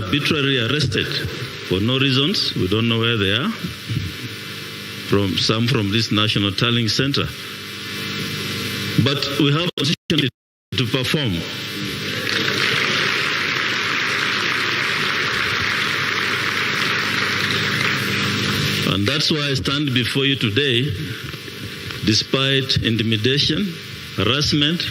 arbitrarily arrested for no reasons. We don't know where they are. Some from this National Tallying Center. But we have a position to perform. And that's why I stand before you today, despite intimidation, harassment,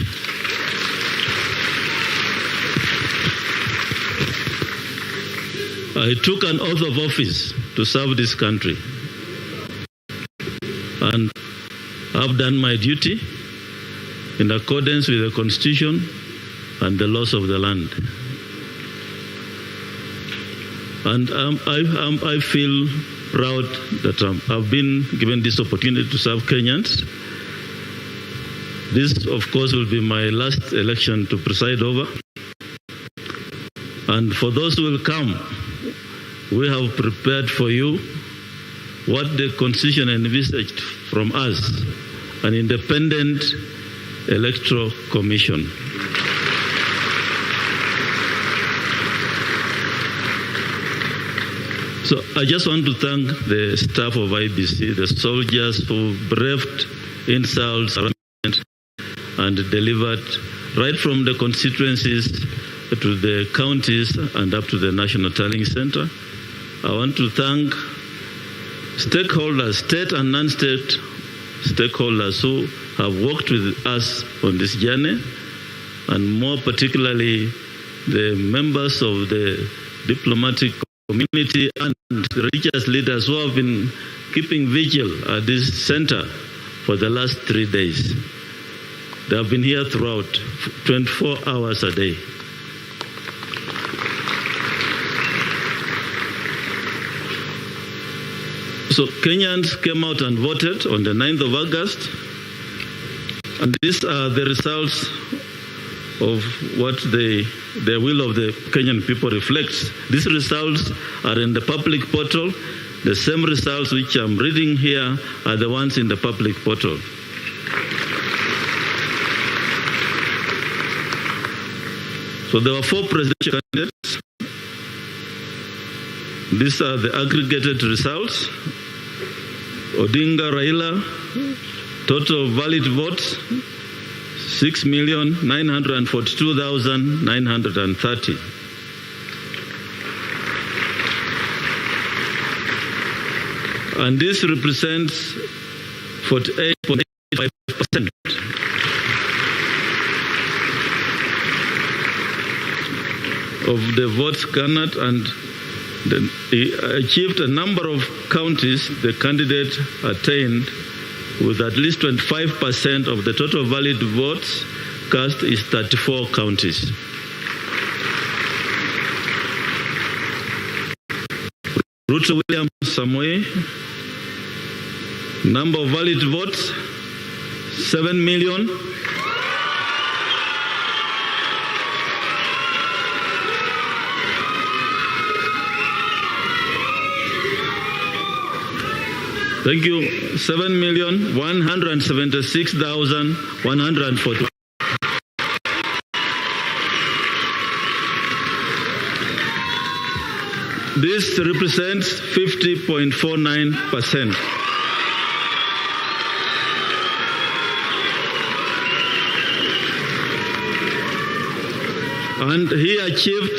I took an oath of office to serve this country. And I've done my duty in accordance with the Constitution and the laws of the land. And I feel proud that I've been given this opportunity to serve Kenyans. This, of course, will be my last election to preside over. And for those who will come, we have prepared for you what the Constitution envisaged from us, an independent electoral commission. So I just want to thank the staff of IBC, the soldiers who braved insults and delivered right from the constituencies to the counties and up to the National Tallying Center. I want to thank stakeholders, state and non-state stakeholders who have worked with us on this journey, and more particularly the members of the diplomatic community and religious leaders who have been keeping vigil at this center for the last 3 days. They have been here throughout, 24 hours a day. So Kenyans came out and voted on the 9th of August, and these are the results of what the will of the Kenyan people reflects. These results are in the public portal. The same results which I'm reading here are the ones in the public portal. So there were 4 presidential candidates. These are the aggregated results. Odinga Raila, total valid votes, 6,942,930. And this represents 48.85% of the votes garnered, and he achieved a number of counties the candidate attained with at least 25% of the total valid votes cast is 34 counties. RUTO William Samoei, number of valid votes, 7 million. Thank you. 7,176,140. This represents 50.49%. And he achieved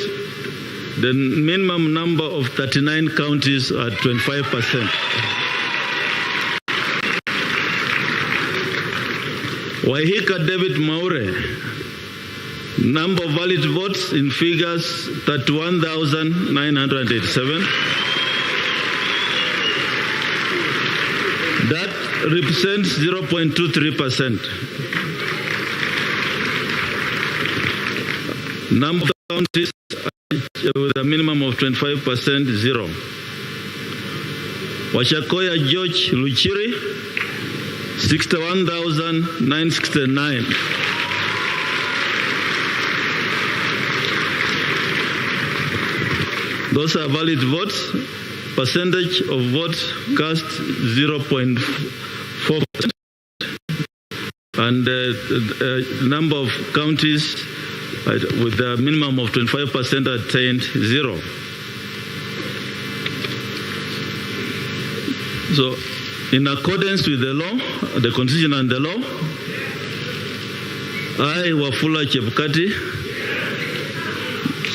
the minimum number of 39 counties at 25%. Waihika David Maure, number of valid votes in figures 31,987. That represents 0.23%. Number of counties with a minimum of 25%, 0. Washakoya George Luchiri, 61,969. Those are valid votes. Percentage of votes cast 0.4%. And the number of counties with a minimum of 25% attained 0. So, in accordance with the law, the Constitution and the law, I, Wafula Chebukati,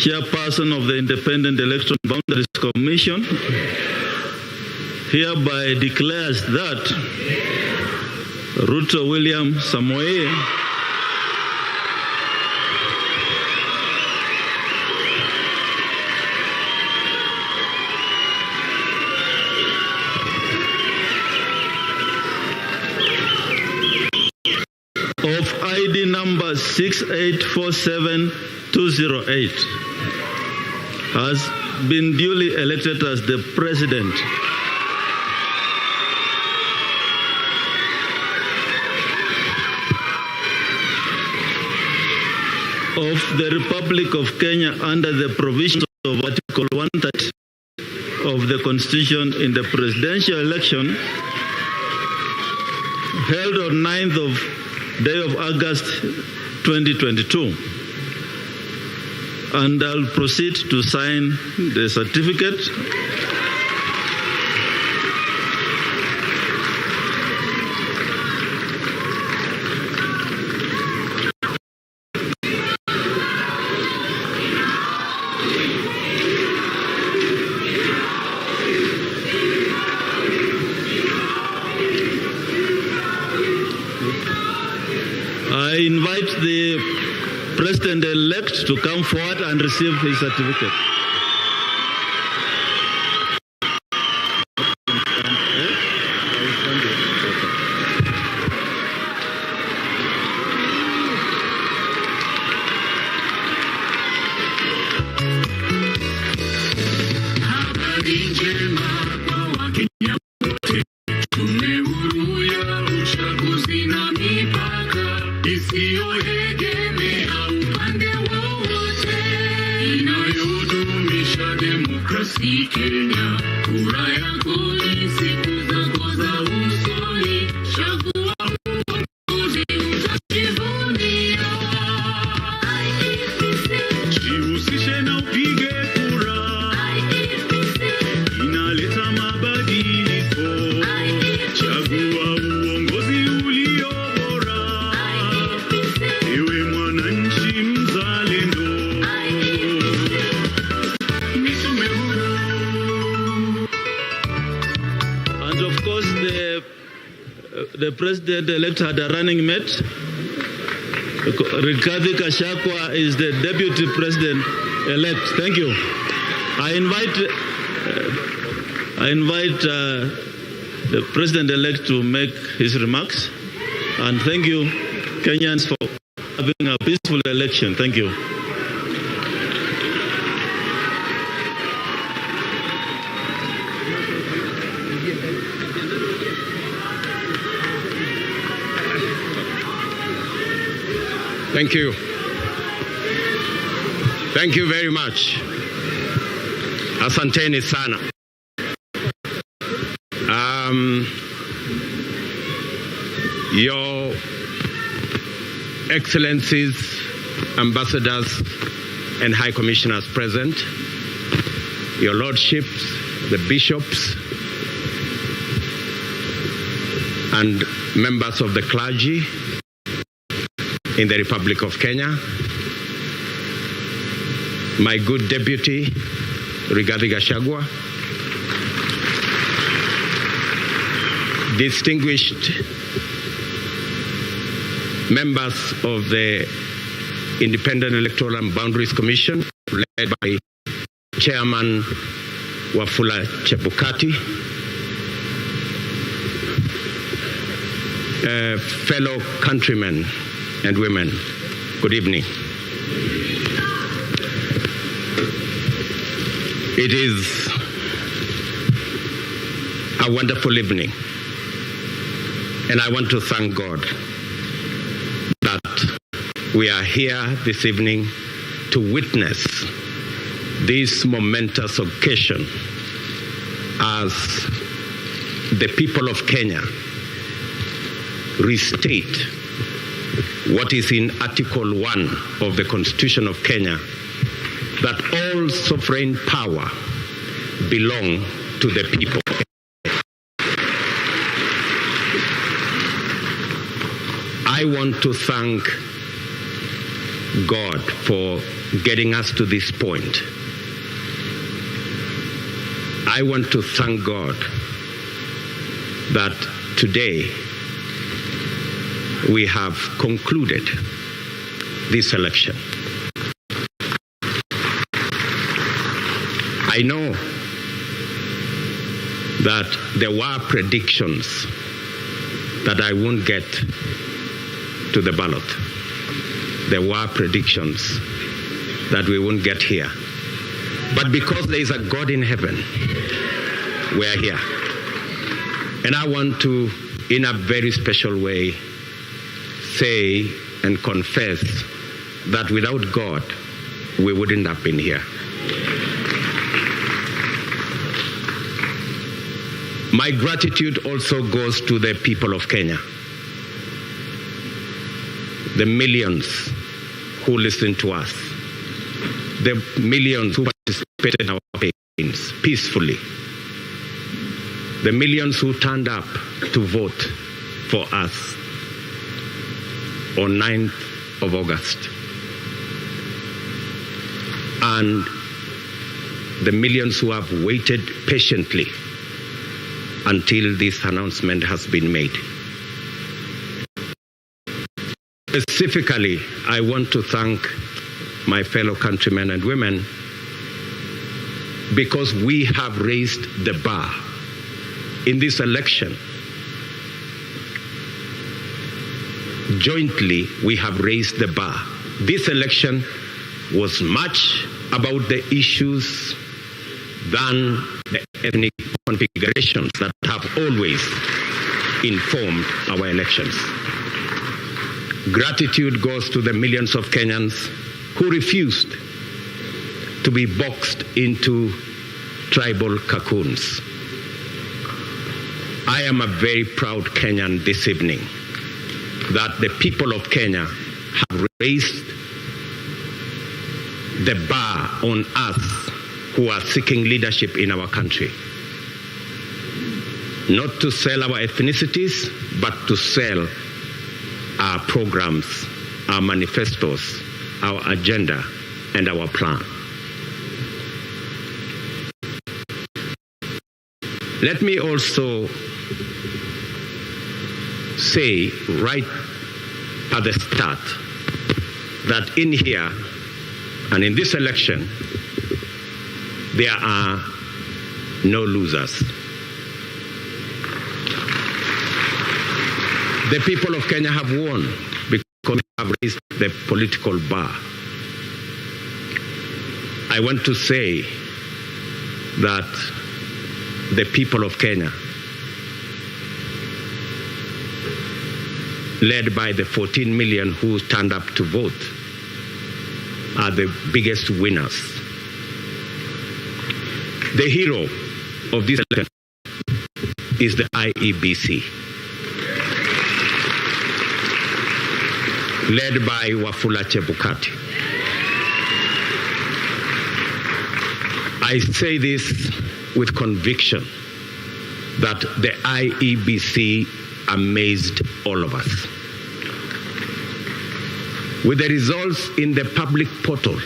Chairperson of the Independent Electoral Boundaries Commission, hereby declares that RUTO William Samoei of ID number 6847208 has been duly elected as the President of the Republic of Kenya under the provisions of Article 130 of the Constitution in the presidential election held on 9th of day of August 2022. And I'll proceed to sign the certificate. I invite the President-elect to come forward and receive his certificate. Kenya, kura yako ni siku zako za usoni, chagua uongozi utajivunia. Jihusishe na upige kura, inaleta mabadiliko, chagua uongozi ulio bora, ewe mwananchi mzalendo. The President-elect had a running mate. Rigathi Gachagua is the Deputy President-elect. Thank you. I invite the President-elect to make his remarks. And thank you, Kenyans, for having a peaceful election. Thank you. Thank you. Thank you very much. Asanteni sana. Your Excellencies, Ambassadors, and High Commissioners present, Your Lordships, the Bishops, and members of the clergy in the Republic of Kenya, my good Deputy, Rigathi Gachagua, distinguished members of the Independent Electoral and Boundaries Commission, led by Chairman Wafula Chebukati, fellow countrymen and women, good evening. It is a wonderful evening, and I want to thank God that we are here this evening to witness this momentous occasion as the people of Kenya restate what is in Article 1 of the Constitution of Kenya, that all sovereign power belong to the people. I want to thank God for getting us to this point. I want to thank God that today we have concluded this election. I know that there were predictions that I won't get to the ballot. There were predictions that we won't get here. But because there is a God in heaven, we are here. And I want to, in a very special way, say and confess that without God, we wouldn't have been here. My gratitude also goes to the people of Kenya, the millions who listen to us, the millions who participated in our campaigns peacefully, the millions who turned up to vote for us on 9th of August, and the millions who have waited patiently until this announcement has been made. Specifically, I want to thank my fellow countrymen and women because we have raised the bar in this election. Jointly, we have raised the bar. This election was much about the issues than the ethnic configurations that have always informed our elections. Gratitude goes to the millions of Kenyans who refused to be boxed into tribal cocoons. I am a very proud Kenyan this evening that the people of Kenya have raised the bar on us who are seeking leadership in our country. Not to sell our ethnicities, but to sell our programs, our manifestos, our agenda, and our plan. Let me also say right at the start that in here and in this election, there are no losers. The people of Kenya have won because they have raised the political bar. I want to say that the people of Kenya, led by the 14 million who turned up to vote, are the biggest winners. The hero of this election is the IEBC, led by Wafula Chebukati. I say this with conviction that the IEBC amazed all of us. With the results in the public portal,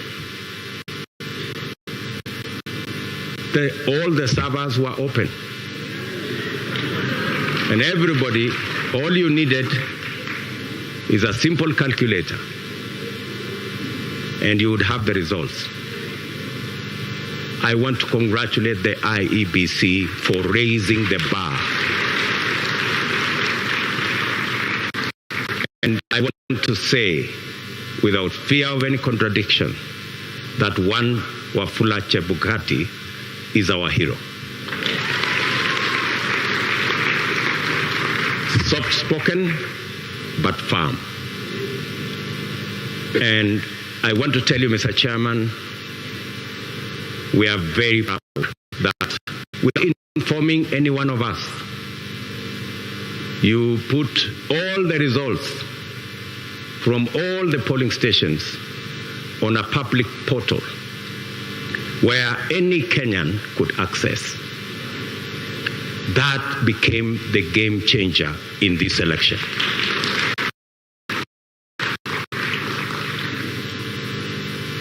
all the servers were open. And everybody, all you needed is a simple calculator, and you would have the results. I want to congratulate the IEBC for raising the bar. And I want to say, without fear of any contradiction, that one Wafula Chebukati is our hero. Soft-spoken, but firm. And I want to tell you, Mr. Chairman, we are very proud that without informing any one of us, you put all the results from all the polling stations on a public portal where any Kenyan could access. That became the game changer in this election.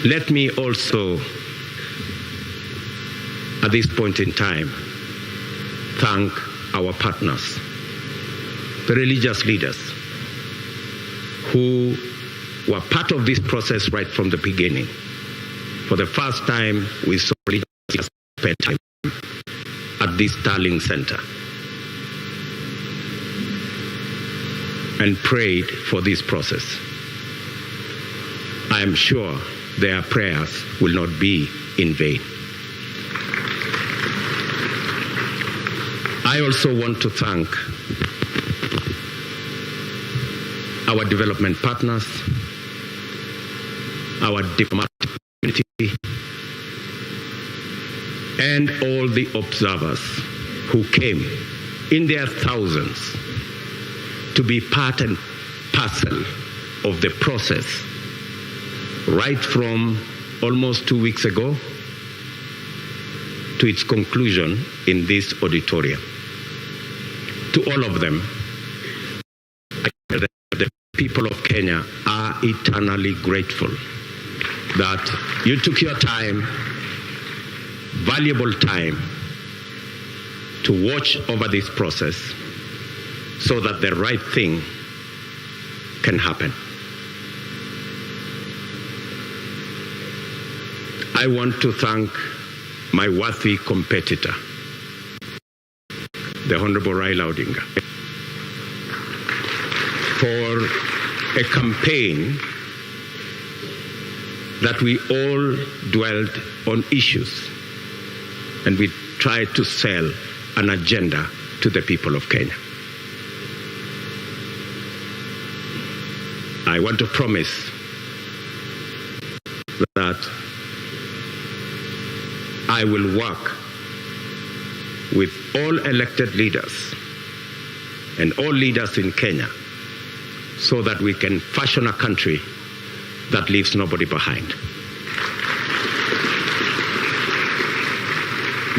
Let me also, at this point in time, thank our partners, the religious leaders who were part of this process right from the beginning. For the first time, we saw religious leaders spend time at this Starling Center and prayed for this process. I am sure their prayers will not be in vain. I also want to thank our development partners, our diplomatic community, and all the observers who came in their thousands to be part and parcel of the process right from almost 2 weeks ago to its conclusion in this auditorium. To all of them, the people of Kenya are eternally grateful that you took your time, valuable time, to watch over this process so that the right thing can happen. I want to thank my worthy competitor, the Honorable Raila Odinga, for a campaign that we all dwelled on issues and we tried to sell an agenda to the people of Kenya. I want to promise that I will work with all elected leaders and all leaders in Kenya so that we can fashion a country that leaves nobody behind.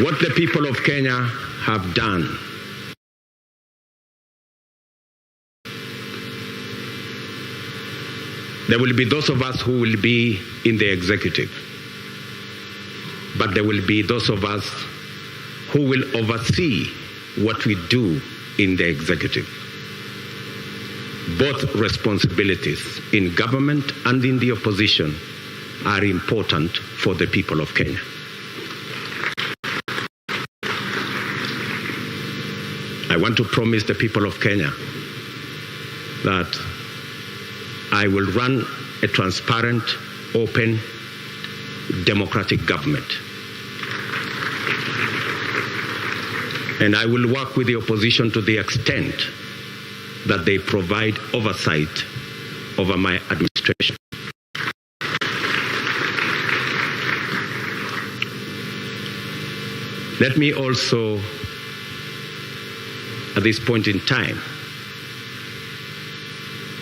What the people of Kenya have done there will be those of us who will be in the executive, but there will be those of us who will oversee what we do in the executive. Both responsibilities in government and in the opposition are important for the people of Kenya. I want to promise the people of Kenya that I will run a transparent, open, democratic government. And I will work with the opposition to the extent that they provide oversight over my administration. Let me also, at this point in time,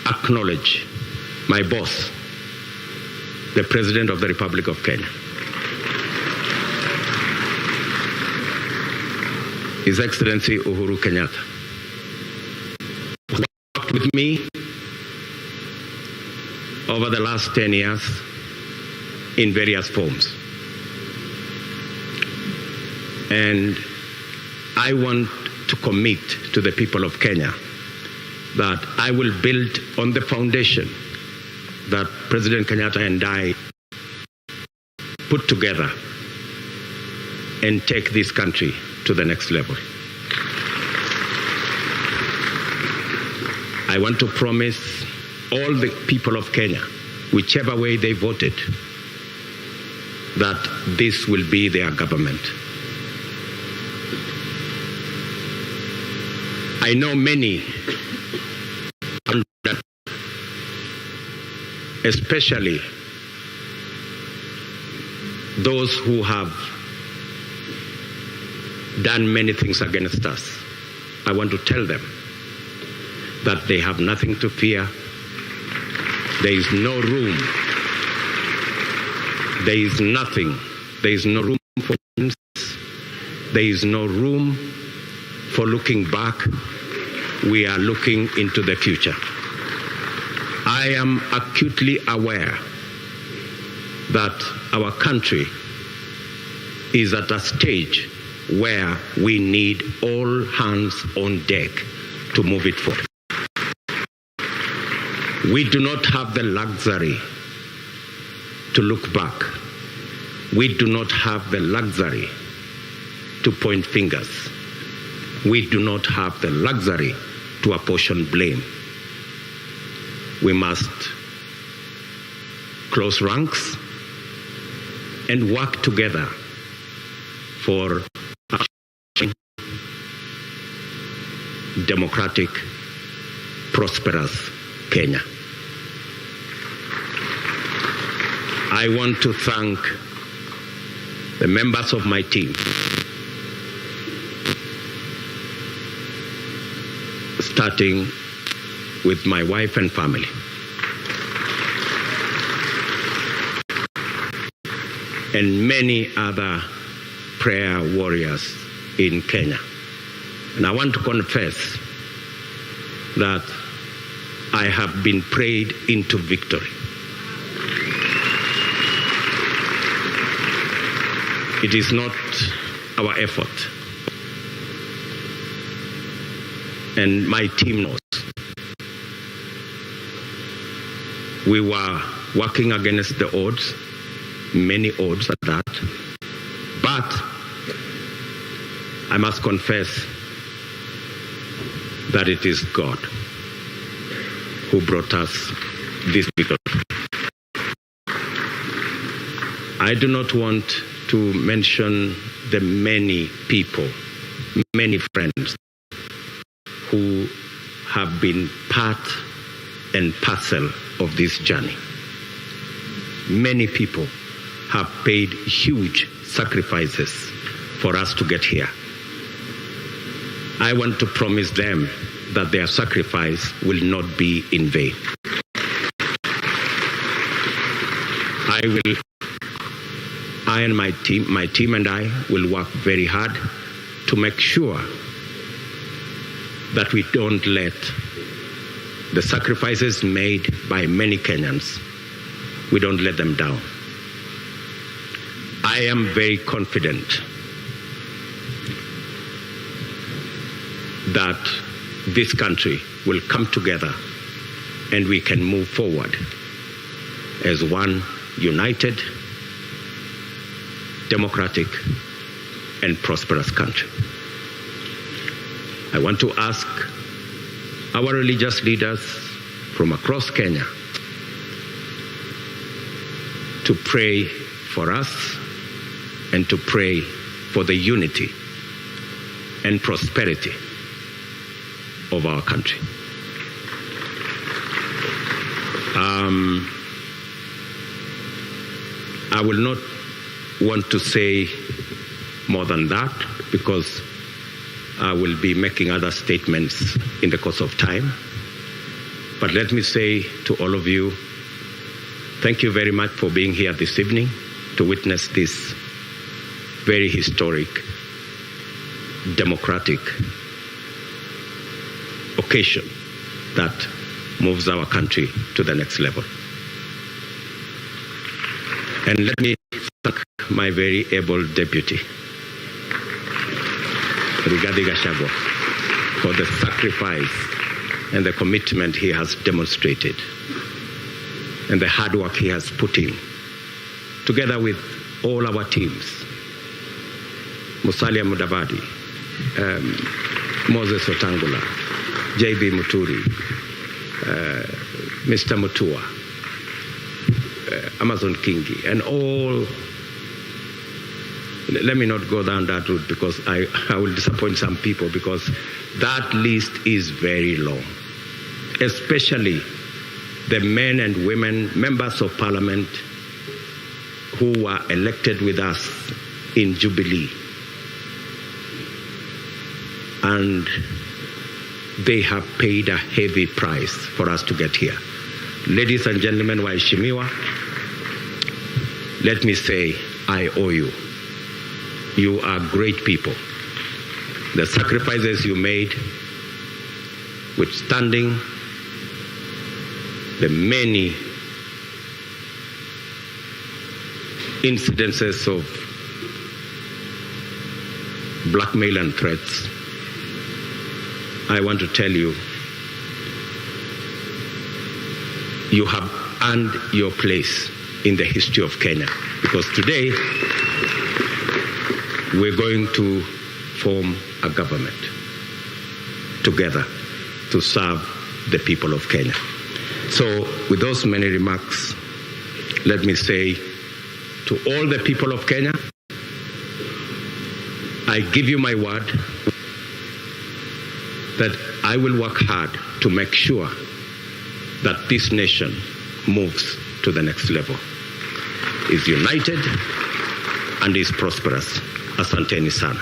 acknowledge my boss, the President of the Republic of Kenya. His Excellency Uhuru Kenyatta worked with me over the last 10 years in various forms. And I want to commit to the people of Kenya that I will build on the foundation that President Kenyatta and I put together and take this country to the next level. I want to promise all the people of Kenya, whichever way they voted, that this will be their government. I know many, especially those who have done many things against us. I want to tell them that they have nothing to fear. There is no room. There is nothing. There is no room for violence. There is no room for looking back. We are looking into the future. I am acutely aware that our country is at a stage where we need all hands on deck to move it forward. We do not have the luxury to look back. We do not have the luxury to point fingers. We do not have the luxury to apportion blame. We must close ranks and work together for a democratic, prosperous Kenya. I want to thank the members of my team, starting with my wife and family, and many other prayer warriors in Kenya. And I want to confess that I have been prayed into victory. It is not our effort. And my team knows. We were working against the odds, many odds at that. But I must confess that it is God who brought us this victory. I do not want to mention the many people, many friends who have been part and parcel of this journey. Many people have paid huge sacrifices for us to get here. I want to promise them that their sacrifice will not be in vain. I and my team and I will work very hard to make sure that we don't let the sacrifices made by many Kenyans, we don't let them down. I am very confident that this country will come together and we can move forward as one united, democratic, and prosperous country. I want to ask our religious leaders from across Kenya to pray for us and to pray for the unity and prosperity of our country. I will not want to say more than that because I will be making other statements in the course of time. But let me say to all of you, thank you very much for being here this evening to witness this very historic, democratic occasion that moves our country to the next level. And let me thank my very able deputy, Rigathi Gachagua, for the sacrifice and the commitment he has demonstrated and the hard work he has put in, together with all our teams, Musalia Mudavadi, Moses Otangula, J.B. Muturi, Mr. Mutua, Amazon Kingi, and all. Let me not go down that route because I will disappoint some people because that list is very long, especially the men and women, members of parliament who were elected with us in Jubilee. And they have paid a heavy price for us to get here. ladies and gentlemen, waheshimiwa, let me say, I owe you. You are great people. The sacrifices you made, withstanding the many incidences of blackmail and threats, I want to tell you, you have earned your place in the history of Kenya, because today we're going to form a government together to serve the people of Kenya. So with those many remarks, let me say to all the people of Kenya, I give you my word that I will work hard to make sure that this nation moves to the next level, is united and is prosperous. Asanteni sana.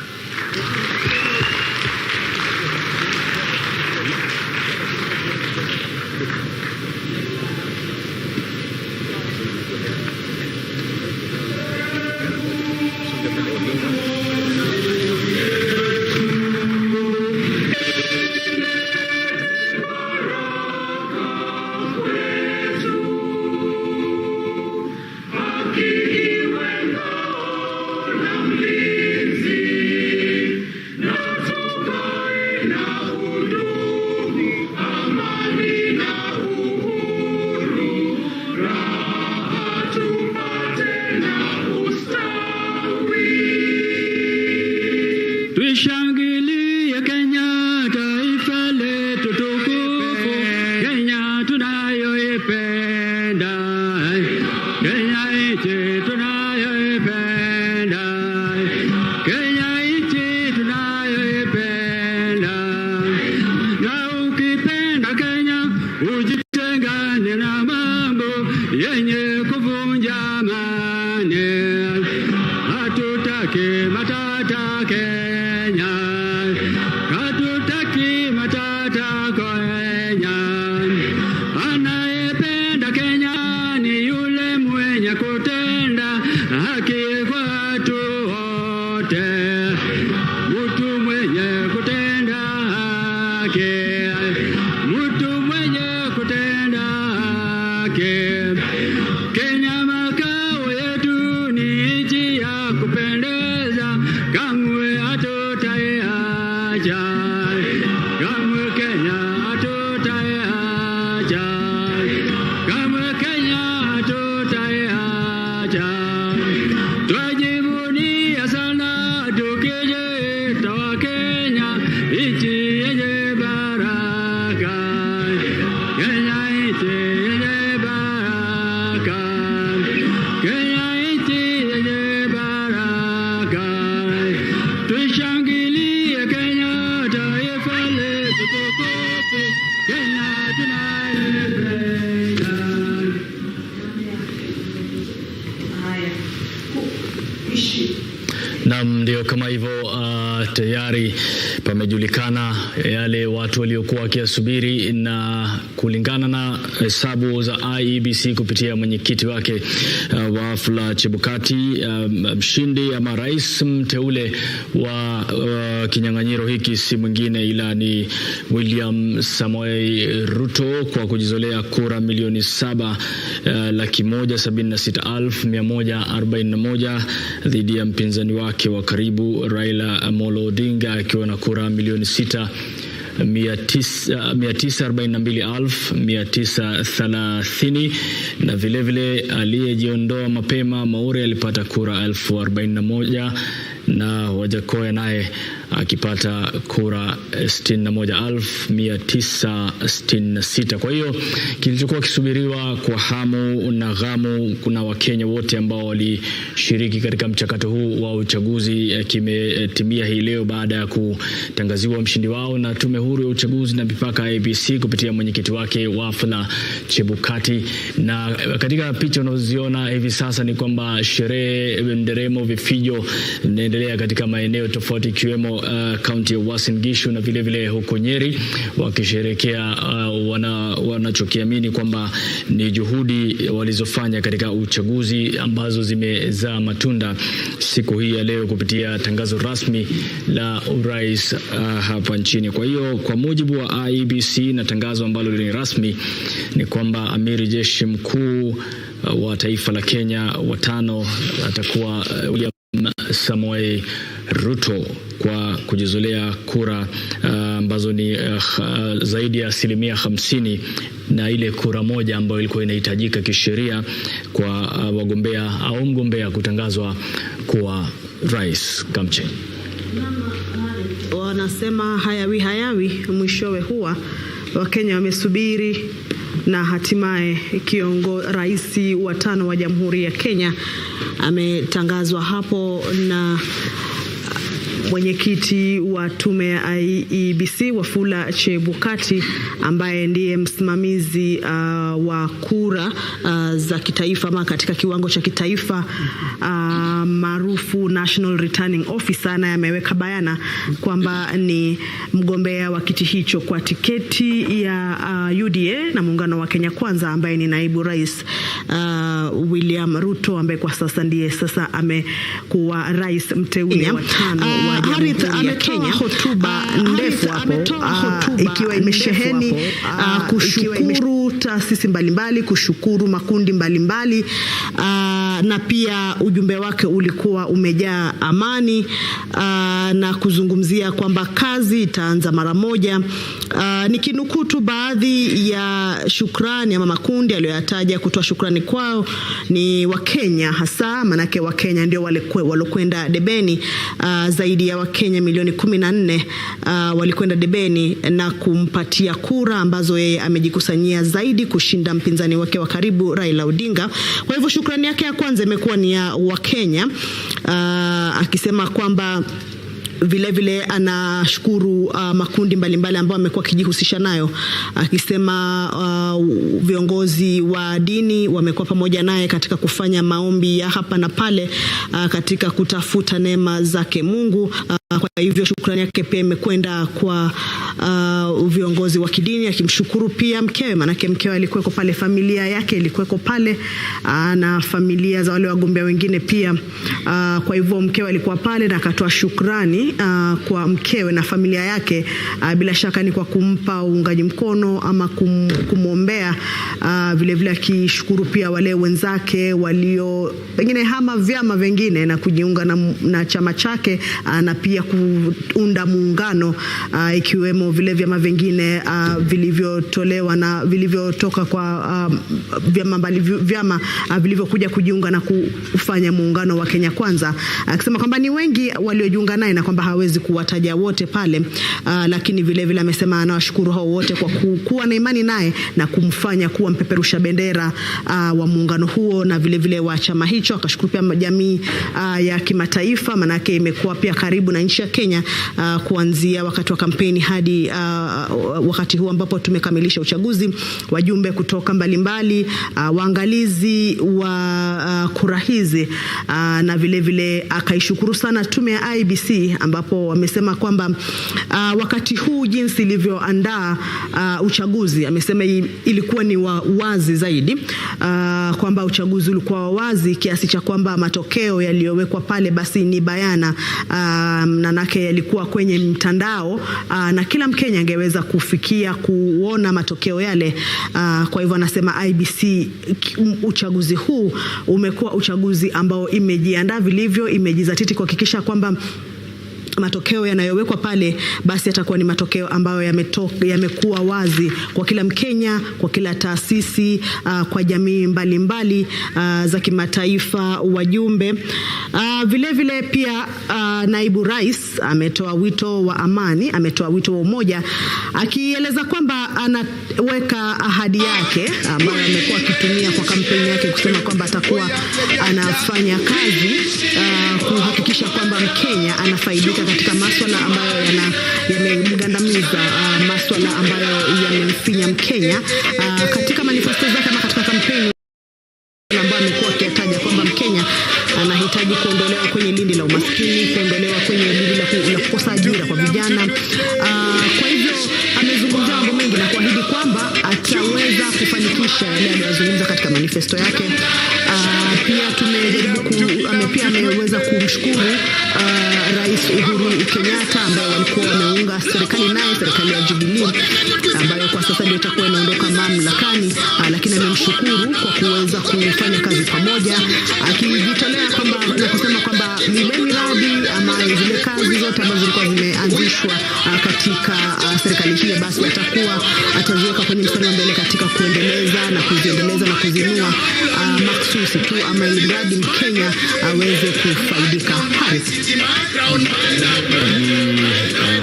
Tuishangilie Kenya, taifa letu tukufu, Kenya tunayoipenda, Kenya nchi tunayoipenda, Kenya nchi tunayoipenda. Na ukipenda Kenya, ujitengane na mambo yenye kuvunja amani. Hatutaki matata Kenya, hatutaki matata Kenya. Anayependa Kenya ni yule mwenye kutenda haki kwa watu wote, mtu mwenye kutenda haki, mtu mwenye kutenda haki. Kenya makao yetu ni nchi ya kupendeza, kamwe hatutaiacha, kamwe Kenya hatutaiacha, kamwe Kenya hatutaiacha. Twajivunia sana tukijiita Wakenya, nchi yenye baraka, Kenya nchi yenye baraka, Kenya nchi yenye baraka. Tuishangilie Kenya, taifa letu tukufu, Kenya tunayoipenda. Naam, ndio kama hivyo. Tayari pamejulikana yale watu waliokuwa wakiasubiri, na kulingana na hesabu za IEBC kupitia mwenyekiti wake Wafula Chebukati, mshindi ama rais mteule wa kinyang'anyiro hiki si mwingine ila ni William Samoei Ruto kwa kujizolea kura milioni 7,176,141 dhidi ya mpinzani wake wa karibu Raila Amolo Odinga akiwa na kura milioni 6,942,930, na vilevile aliyejiondoa mapema Maure alipata kura 41,000 na Wajakoya naye akipata kura 61,966. Kwa hiyo kilichokuwa kisubiriwa kwa hamu na ghamu, kuna Wakenya wote ambao walishiriki katika mchakato huu wa uchaguzi kimetimia hii leo baada ya kutangaziwa mshindi wao na Tume Huru ya Uchaguzi na Mipaka IEBC kupitia mwenyekiti wake Wafula Chebukati. Na katika picha unazoziona hivi sasa ni kwamba sherehe, nderemo, vifijo zinaendelea katika maeneo tofauti ikiwemo kaunti ya Uasin Gishu na vile vile huko Nyeri, wakisherehekea wanachokiamini kwamba ni juhudi walizofanya katika uchaguzi ambazo zimezaa matunda siku hii ya leo kupitia tangazo rasmi la urais hapa nchini. Kwa hiyo kwa mujibu wa IEBC na tangazo ambalo ni rasmi ni kwamba amiri jeshi mkuu wa taifa la Kenya watano atakuwa William Samoei Ruto kwa kujizolea kura ambazo ni zaidi ya 50% na ile kura moja ambayo ilikuwa inahitajika kisheria kwa wagombea au mgombea kutangazwa kuwa rais. Kamche wanasema hayawi mwishowe huwa Wakenya wamesubiri na hatimaye rais wa 5 wa Jamhuri ya Kenya ametangazwa hapo na mwenyekiti wa tume ya IEBC Wafula Chebukati, ambaye ndiye msimamizi wa kura za kitaifa ama katika kiwango cha kitaifa maarufu National Returning Officer, na ameweka bayana kwamba ni mgombea wa kiti hicho kwa tiketi ya UDA na muungano wa Kenya Kwanza, ambaye ni naibu rais William Ruto, ambaye kwa sasa ndiye amekuwa rais mteule wa 5 wa Jamhuri ya Kenya. Hotuba ndefu hapo ikiwa imesheheni kushukuru taasisi mbalimbali, kushukuru makundi mbalimbali, na pia ujumbe wake ulikuwa umejaa amani na kuzungumzia kwamba kazi itaanza mara moja. Nikinukuu tu baadhi ya shukrani ama makundi aliyoyataja kutoa shukrani kwao ni Wakenya, hasa manake Wakenya ndio walokwenda debeni. Zaidi ya Wakenya milioni 14 walikwenda debeni na kumpatia kura ambazo yeye amejikusanyia zaidi kushinda mpinzani wake wa karibu Raila Odinga. Kwa hivyo shukrani yake ya kwanza imekuwa ni ya Wakenya, akisema kwamba vile anashukuru makundi mbalimbali ambao amekuwa akijihusisha nayo, akisema viongozi wa dini wamekuwa pamoja naye katika kufanya maombi ya hapa na pale katika kutafuta neema zake Mungu. Kwa hivyo shukrani yake pia imekwenda kwa viongozi wa kidini, akimshukuru pia mkewe, manake mkewe alikuweko pale, familia yake ilikuweko pale na familia za wale wagombea wengine pia. Kwa hivyo mkewe alikuwa pale na akatoa shukrani kwa mkewe na familia yake, bila shaka ni kwa kumpa uungaji mkono ama kumwombea, vile akishukuru pia wale wenzake walio pengine hama vyama vingine na kujiunga na chama chake, na pia kuunda muungano, ikiwemo vile vyama vingine vilivyotolewa na vilivyotoka kwa vyama vilivyokuja kujiunga na kufanya muungano wa Kenya Kwanza, akisema kwamba ni wengi waliojiunga naye na kwamba hawezi kuwataja wote pale, lakini vile amesema anawashukuru hao wote kwa kuwa na imani naye na kumfanya kuwa mpeperusha bendera wa muungano huo na vile wa chama hicho. Akashukuru pia jamii ya kimataifa, manake imekuwa pia karibu na nchi ya Kenya kuanzia wakati wa kampeni hadi wakati huu ambapo tumekamilisha uchaguzi. Wajumbe kutoka mbalimbali, waangalizi wa kura hizi, na vile akaishukuru sana tume ya IEBC, ambapo wamesema kwamba wakati huu jinsi ilivyoandaa uchaguzi, amesema ilikuwa ni wazi zaidi, kwamba uchaguzi ulikuwa wazi kiasi cha kwamba matokeo yaliyowekwa pale basi ni bayana, manake yalikuwa kwenye mtandao, na kila Mkenya angeweza kufikia kuona matokeo yale. Kwa hivyo anasema IEBC uchaguzi huu umekuwa uchaguzi ambao imejiandaa vilivyo, imejizatiti kuhakikisha kwamba matokeo yanayowekwa pale basi yatakuwa ni matokeo ambayo yamekuwa wazi kwa kila Mkenya, kwa kila taasisi, kwa jamii mbalimbali za kimataifa, wajumbe. Vile pia naibu rais ametoa wito wa amani, ametoa wito wa umoja, akieleza kwamba anaweka ahadi yake ambayo amekuwa akitumia kwa kampeni yake, kusema kwamba atakuwa anafanya kazi kuhakikisha kwamba Mkenya anafaidika katika masuala ambayo yamemgandamiza, masuala ambayo yamemfinya Mkenya. Katika manifesto zake ama katika kampeni ambayo amekuwa akitaja kwamba Mkenya anahitaji wanahitaji kuondolewa kwenye lindi la umaskini, kuondolewa kwenye lindi la kukosa ajira kwa vijana. Kwa hivyo amezungumza mambo mengi na kuahidi kwamba ataweza kufanikisha yale aliyozungumza katika manifesto yake. Pia ameweza kumshukuru Rais Uhuru Kenyatta ambaye walikuwa wameunga serikali naye, serikali ya Jubilee ambayo kwa sasa ndio itakuwa inaondoka mamlakani, lakini amemshukuru kwa kuweza kufanya kazi pamoja, akijitolea kwamba na kusema kwamba ile miradi ama zile kazi zote ambazo zilikuwa zimeanzishwa katika serikali hiyo basi ataziweka kwenye mstari wa mbele katika kuendeleza na kuziendeleza na kuzinua maksusi tu ama ili mradi Mkenya aweze kufaidika.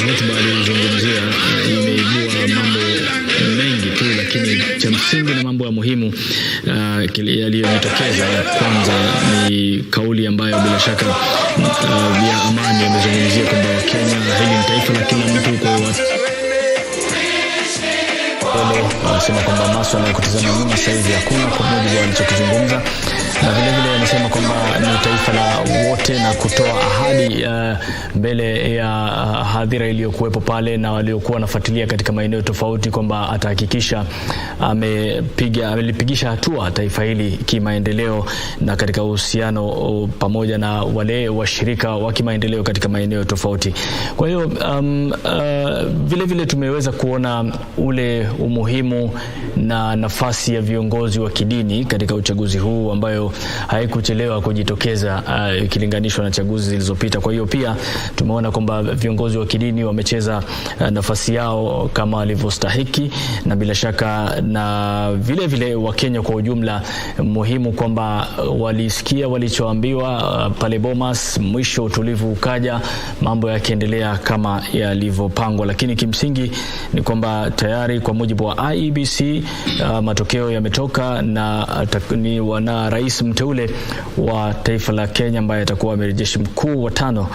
Hotuba aliyozungumzia imeibua mambo mengi tu, lakini cha msingi na mambo ya muhimu yaliyojitokeza kwanza ni kauli ambayo bila shaka ya amani amezungumzia kwamba Kenya hili ni taifa la kila mtu, kwa hiyo anasema kwamba masuala ya kutazama nyuma sasa hivi hakuna, kwa mujibu wa alichokizungumza, na vile vile anasema kwamba ni taifa la wote na kutoa ahadi mbele ya hadhira iliyokuwepo pale na waliokuwa wanafuatilia katika maeneo tofauti kwamba atahakikisha amelipigisha hatua taifa hili kimaendeleo na katika uhusiano pamoja na wale washirika wa kimaendeleo katika maeneo tofauti. Kwa hiyo vile vile tumeweza kuona ule umuhimu na nafasi ya viongozi wa kidini katika uchaguzi huu ambayo haikuchelewa kujitokeza ikilinganishwa na chaguzi zilizopita. Kwa hiyo pia tumeona kwamba viongozi wa kidini wamecheza nafasi yao kama walivyostahiki, na bila shaka na vile vile Wakenya kwa ujumla muhimu kwamba walisikia walichoambiwa pale Bomas, mwisho utulivu ukaja, mambo yakiendelea kama yalivyopangwa. Lakini kimsingi ni kwamba tayari kwa mujibu wa IEBC matokeo yametoka na ni wana rais mteule wa taifa la Kenya ambaye atakuwa amiri jeshi mkuu wa 5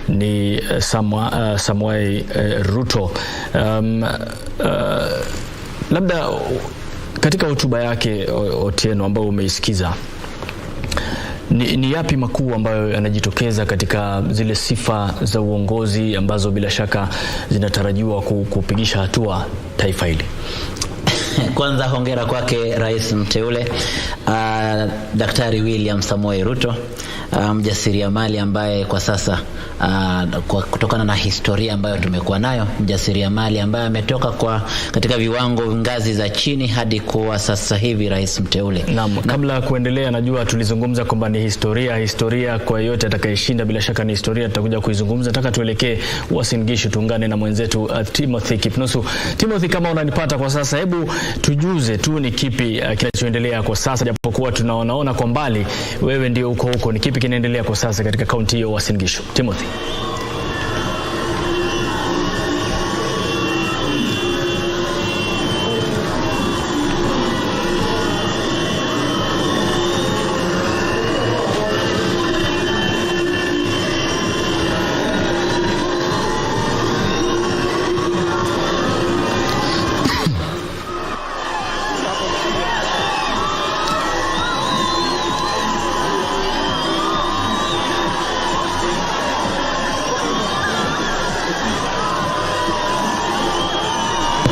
ni Samuel RUTO. Labda katika hotuba yake Otieno ambayo umeisikiza, ni yapi makuu ambayo yanajitokeza katika zile sifa za uongozi ambazo bila shaka zinatarajiwa kupigisha hatua taifa hili? Kwanza hongera kwake rais mteule Daktari William Samoei Ruto, mjasiriamali ambaye kwa sasa kutokana na historia ambayo tumekuwa nayo, mjasiriamali ambaye ametoka katika viwango ngazi za chini hadi kuwa sasa hivi rais mteule. Kabla ya kuendelea, najua tulizungumza kwamba ni historia kwa yote atakayeshinda, bila shaka ni historia, tutakuja kuizungumza. Nataka tuelekee Uasin Gishu, tuungane na mwenzetu Timothy Kipnusu. Timothy, kama unanipata kwa sasa, hebu tujuze tu ni kipi kinachoendelea kwa sasa, japokuwa tunaona kwa mbali wewe ndio huko, ni kipi kinaendelea kwa sasa katika kaunti hiyo Uasin Gishu? Timothy.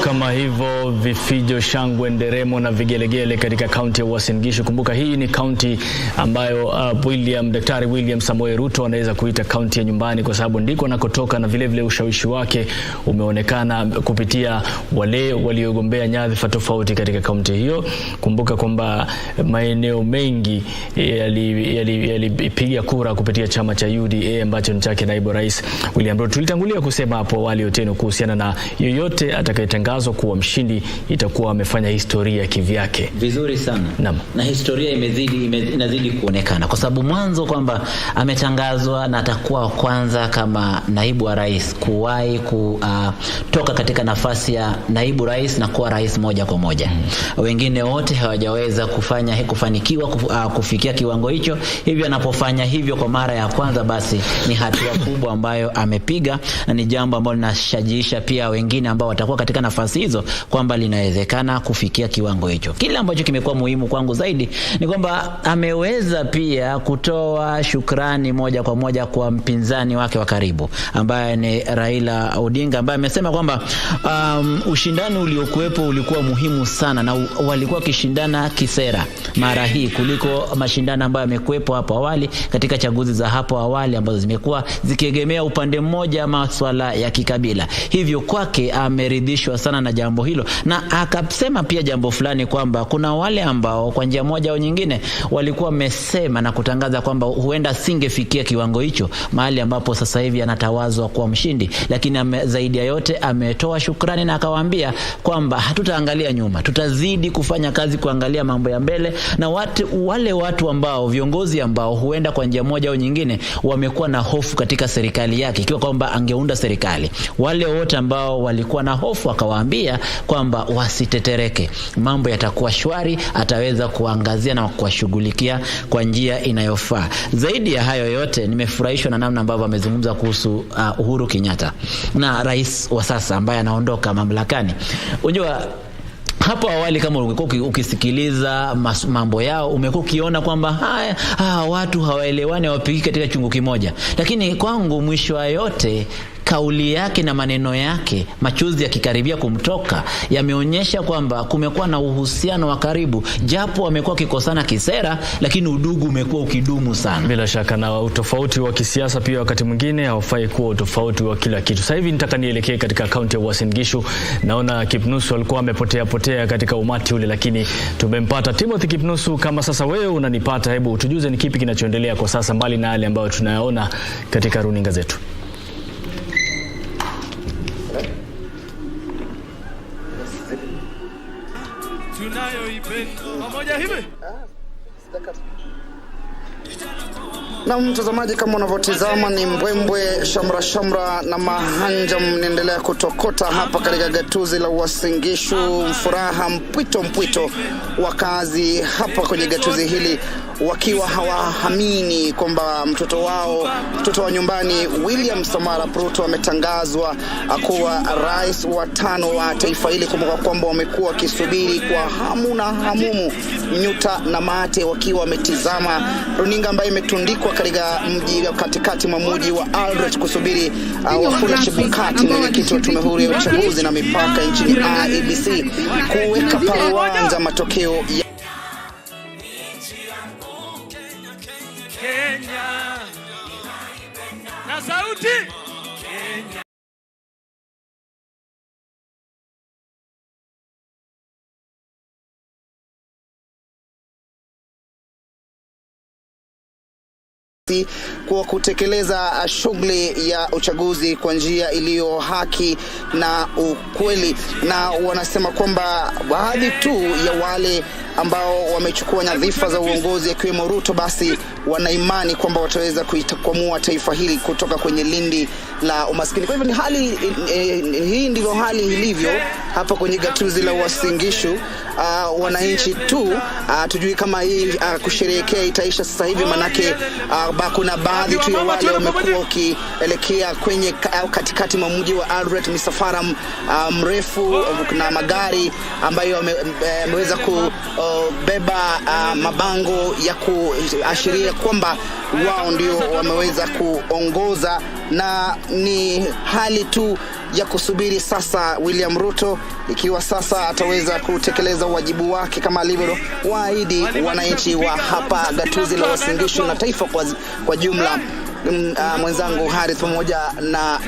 Kama hivyo vifijo, shangwe, nderemo na vigelegele katika kaunti ya Uasin Gishu. Kumbuka hii ni kaunti ambayo Daktari William Samoei Ruto anaweza kuita kaunti ya nyumbani kwa sababu ndiko anakotoka, na vile vile ushawishi wake umeonekana kupitia wale waliogombea nyadhifa tofauti katika kaunti hiyo. Kumbuka kwamba maeneo mengi yalipiga kura kupitia chama cha UDA ambacho ni chake naibu rais William Ruto. Tulitangulia kusema hapo awali Otieno kuhusiana na yoyote atakayetangazwa kuwa mshindi itakuwa amefanya historia kivyake. Vizuri sana. Na historia inazidi kuonekana kwa sababu mwanzo kwamba ametangazwa na atakuwa kwanza kama naibu wa rais kuwahi kutoka katika nafasi ya naibu rais na kuwa rais moja kwa moja. Wengine wote hawajaweza kufanikiwa kufikia kiwango hicho. Hivyo anapofanya hivyo kwa mara ya kwanza, basi ni hatua kubwa ambayo amepiga, na ni jambo ambalo linashajiisha pia wengine ambao watakuwa katika nafasi msisitizo kwamba linawezekana kufikia kiwango hicho. Kile ambacho kimekuwa muhimu kwangu zaidi ni kwamba ameweza pia kutoa shukrani moja kwa moja kwa mpinzani wake wa karibu ambaye ni Raila Odinga, ambaye amesema kwamba ushindani uliokuwepo ulikuwa muhimu sana na walikuwa kishindana kisera mara hii kuliko mashindano ambayo yamekuwepo hapo awali katika chaguzi za hapo awali ambazo zimekuwa zikiegemea upande mmoja masuala ya kikabila. Hivyo kwake ameridhishwa sana na jambo hilo, na akasema pia jambo fulani kwamba kuna wale ambao kwa njia moja au nyingine walikuwa wamesema na kutangaza kwamba huenda singefikia kiwango hicho mahali ambapo sasa hivi anatawazwa kuwa mshindi, lakini zaidi ya yote ametoa shukrani na akawaambia kwamba hatutaangalia nyuma, tutazidi kufanya kazi kuangalia mambo ya mbele, na wale watu ambao viongozi ambao huenda kwa njia moja au nyingine wamekuwa na hofu katika serikali yake ikiwa kwamba angeunda serikali, wale wote ambao walikuwa na hofu akawaambia kwamba wasitetereke, mambo yatakuwa shwari, ataweza kuangazia na kuwashughulikia kwa njia inayofaa. Zaidi ya hayo yote nimefurahishwa na namna ambavyo amezungumza kuhusu Uhuru Kenyatta na rais wa sasa ambaye anaondoka mamlakani. Unajua hapo awali kama ulikuwa ukisikiliza mambo yao umekuwa ukiona kwamba watu hawaelewani, hawapiki katika chungu kimoja, lakini kwangu mwisho wa yote kauli yake na maneno yake, machozi yakikaribia kumtoka, yameonyesha kwamba kumekuwa na uhusiano wa karibu, japo wamekuwa kikosana kisera, lakini udugu umekuwa ukidumu sana. Bila shaka, na utofauti wa kisiasa pia wakati mwingine haufai kuwa utofauti wa kila kitu. Sasa hivi nitaka nielekee katika kaunti ya Uasin Gishu. Naona Kipnusu alikuwa amepotea katika umati ule, lakini tumempata. Timothy Kipnusu, kama sasa wewe unanipata, hebu tujuze ni kipi kinachoendelea kwa sasa mbali na yale ambayo tunayaona katika runinga zetu. Na mtazamaji, kama unavyotazama ni mbwembwe, shamra na mahanja mnaendelea kutokota hapa katika gatuzi la Uasin Gishu. Furaha mpwito wakazi hapa kwenye gatuzi hili wakiwa hawaamini kwamba mtoto wa nyumbani William RUTO ametangazwa kuwa rais wa 5 wa taifa hili. Kumbuka kwamba wamekuwa wakisubiri kwa hamu na hamumu, nyuta na mate, wakiwa wametizama runinga ambayo imetundikwa katika mji katikati mwa mji wa Eldoret kusubiri Wafula Chebukati, mwenyekiti wa tume huru ya uchaguzi na mipaka nchini IEBC, kuweka paruanza matokeo ya Kenya na sauti Kenya. kwa kutekeleza shughuli ya uchaguzi kwa njia iliyo haki na ukweli, na wanasema kwamba baadhi tu ya wale ambao wamechukua nyadhifa za uongozi akiwemo RUTO basi wana imani kwamba wataweza kuitakwamua taifa hili kutoka kwenye lindi la umaskini. Kwa hivyo ni hali hii ndivyo hali ilivyo hapa kwenye gatuzi la Uasin Gishu. Wananchi tu tujui kama hii kusherehekea itaisha sasa hivi, manake kuna baadhi tu ya wale wamekuwa wakielekea kwenye katikati mwa mji wa Eldoret, misafara mrefu na magari ambayo yameweza kubeba mabango ya kuashiria kwamba wao ndio wameweza kuongoza, na ni hali tu ya kusubiri sasa William RUTO ikiwa sasa ataweza kutekeleza wajibu wake kama alivyowaahidi wananchi wa hapa gatuzi la Uasin Gishu na taifa kwa jumla. Mwenzangu Harith pamoja na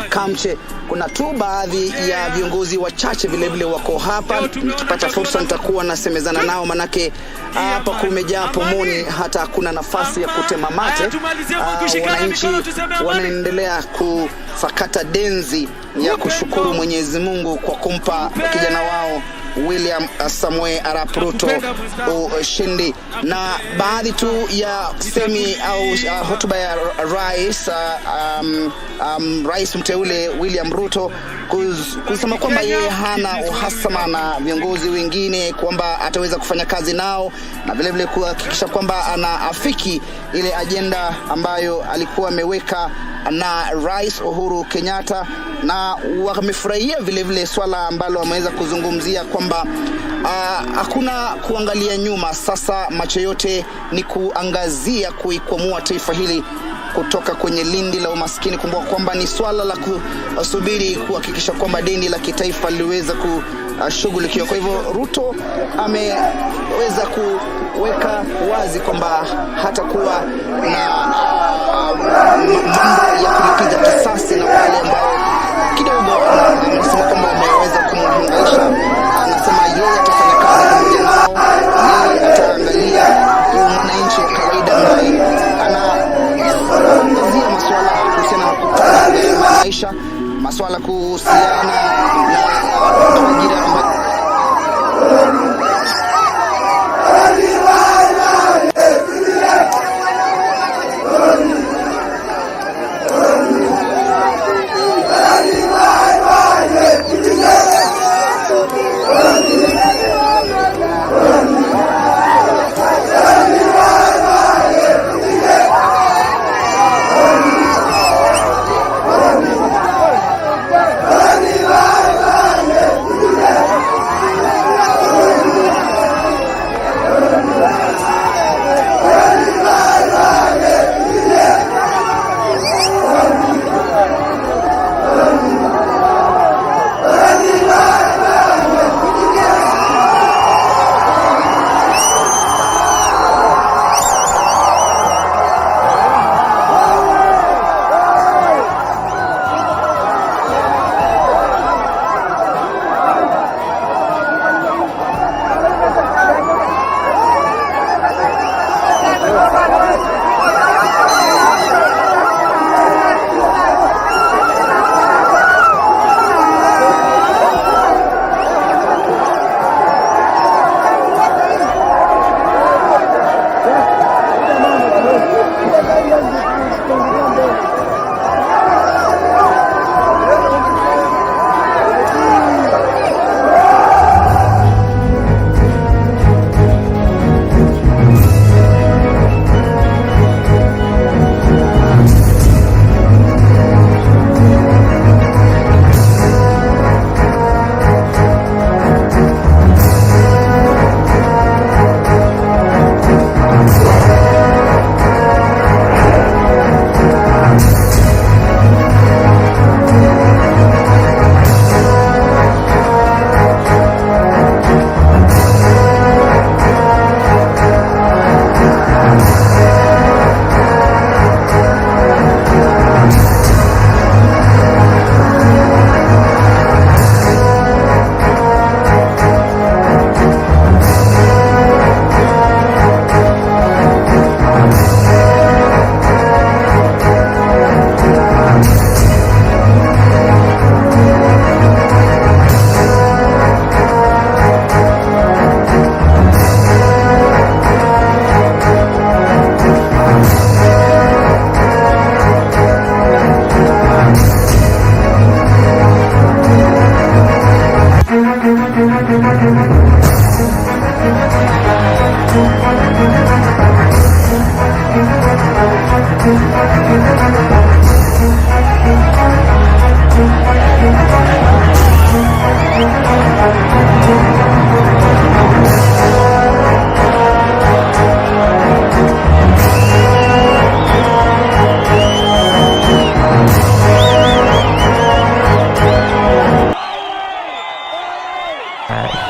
Kamche, kuna tu baadhi ya viongozi wachache vile wako hapa. Nikipata fursa nitakuwa nasemezana nao, manake hapa kumejaa pomoni, hata hakuna nafasi ya kutema mate. Wananchi wanaendelea kusakata denzi ya kushukuru Mwenyezi Mungu kwa kumpa kijana wao William Samoei Arap Ruto ushindi. Na baadhi tu ya semi au hotuba ya rais mteule William Ruto kusema kwamba yeye hana uhasama na viongozi wengine, kwamba ataweza kufanya kazi nao na vile vile kuhakikisha kwamba anaafiki ile ajenda ambayo alikuwa ameweka na Rais Uhuru Kenyatta, na wamefurahia vile vile swala ambalo wameweza kuzungumzia kwamba hakuna kuangalia nyuma. Sasa macho yote ni kuangazia kuikwamua taifa hili kutoka kwenye lindi la umaskini. Kumbuka kwamba ni swala la kusubiri kuhakikisha kwamba deni la kitaifa liweza kushughulikiwa. Kwa hivyo Ruto ameweza kuweka wazi kwamba hatakuwa na mambo ya kulipiza kisasi na wale ambao kidogo anasema kwamba wameweza kumhangaisha. Anasema yeye atafanya kazi pamoja nao, yeye ataangalia mwananchi wa kawaida ambaye anaangazia masuala kuhusiana na kupata maisha, masuala kuhusiana na ajira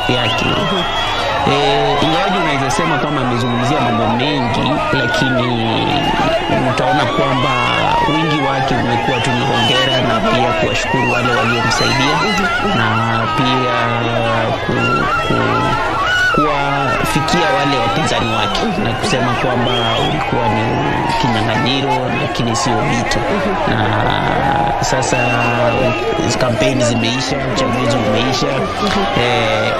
yake. Ingawaje unaweza sema kwamba amezungumzia mambo mengi, lakini utaona kwamba wingi wake umekuwa tu ni hongera na pia kuwashukuru wale waliomsaidia na pia kuwafikia wale wapinzani wake na kusema kwamba ulikuwa ni kinyang'anyiro lakini sio vita. Na sasa kampeni zimeisha, uchaguzi umeisha,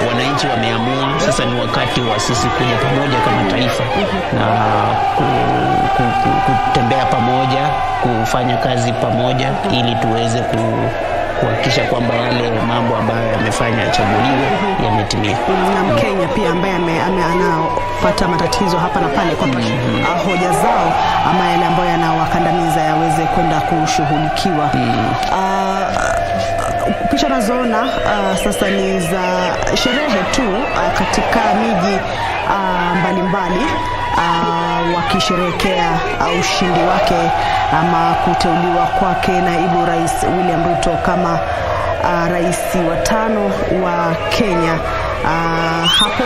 wananchi wameamua. Sasa ni wakati wa sisi kuja pamoja kama taifa na kutembea pamoja, kufanya kazi pamoja ili tuweze kuhakikisha kwamba yale mambo ambayo yamefanya achaguliwe yametimia. Na Mkenya pia ambaye anaopata matatizo hapa na pale kwamba hoja zao ama yale ambayo yanawakandamiza yaweze kwenda kushughulikiwa. Picha nazoona sasa ni za sherehe tu katika miji mbalimbali wakisherehekea ushindi wake ama kuteuliwa kwake naibu rais William Ruto kama rais wa 5 wa Kenya. Hapo